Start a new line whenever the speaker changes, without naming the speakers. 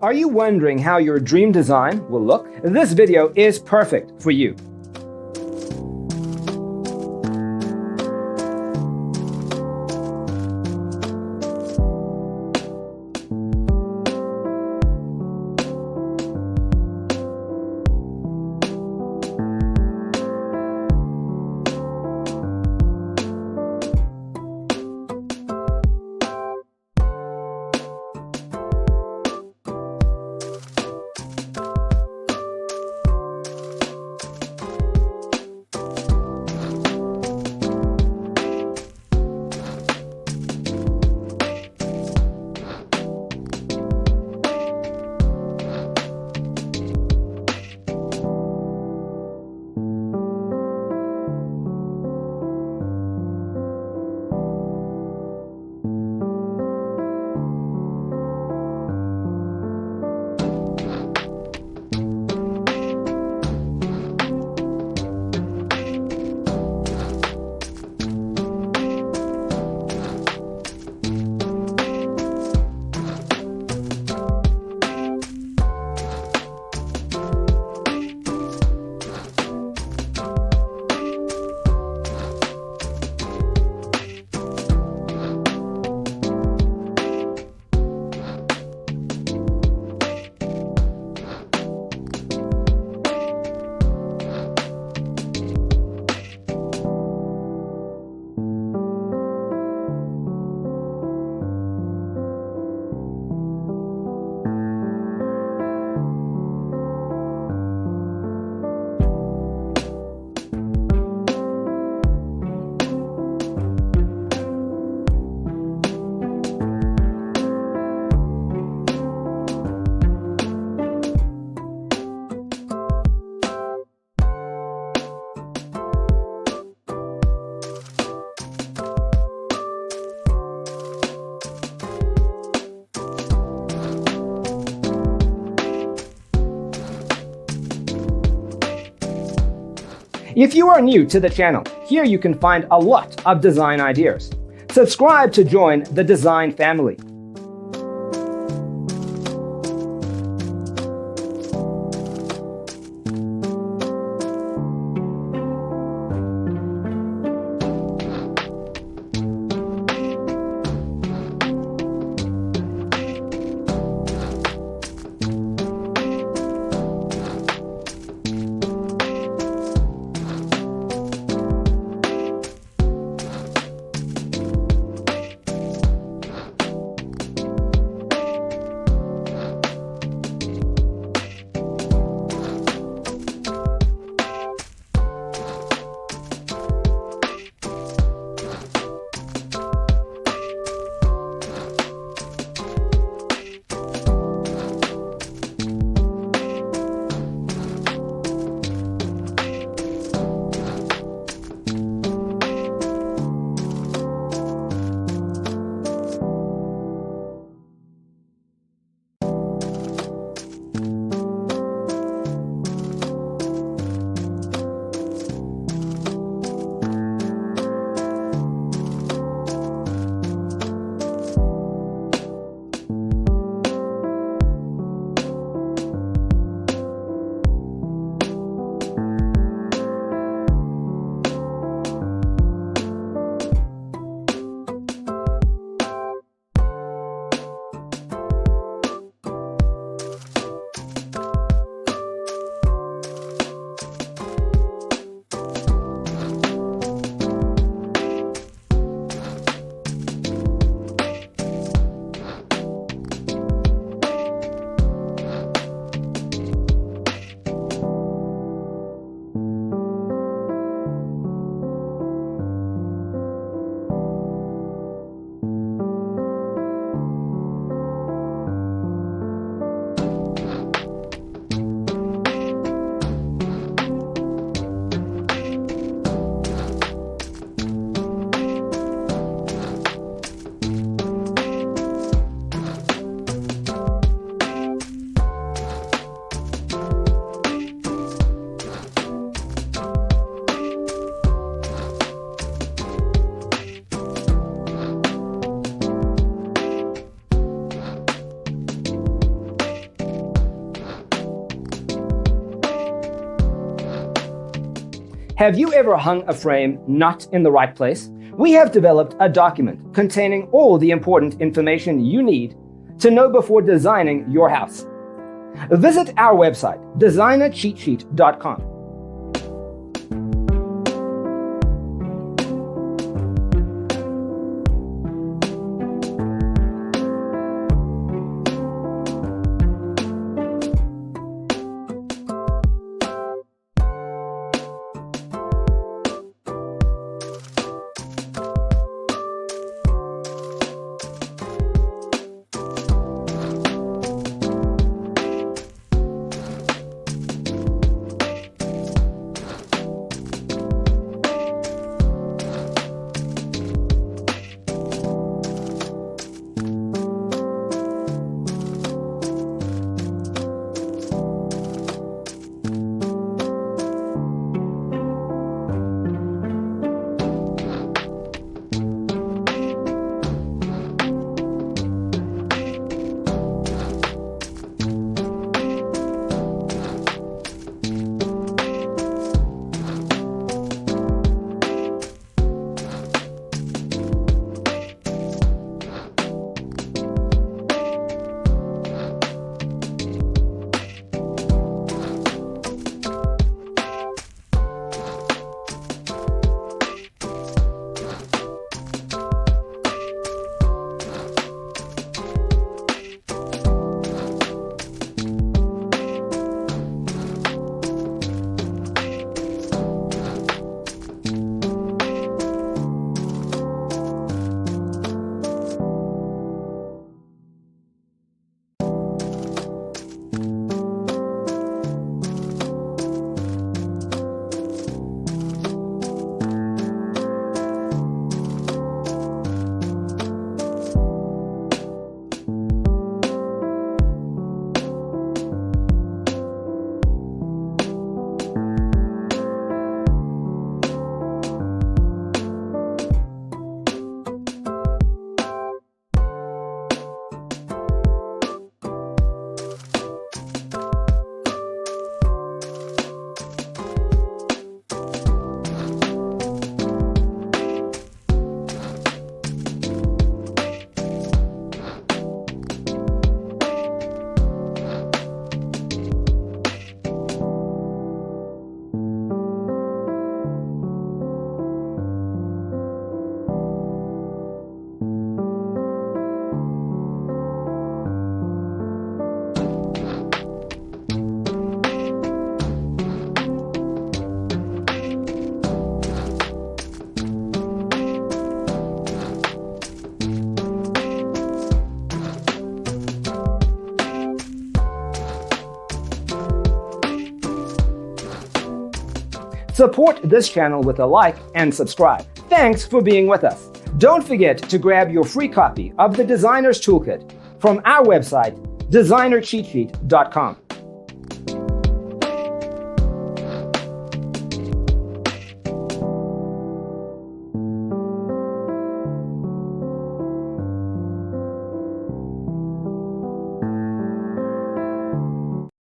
Are you wondering how your dream design will look? This video is perfect for you. If you are new to the channel, here you can find a lot of design ideas. Subscribe to join the design family. Have you ever hung a frame not in the right place? We have developed a document containing all the important information you need to know before designing your house. Visit our website, designercheatsheet.com. Support this channel with a like and subscribe. Thanks for being with us. Don't forget to grab your free copy of the Designer's Toolkit from our website, designercheatsheet.com.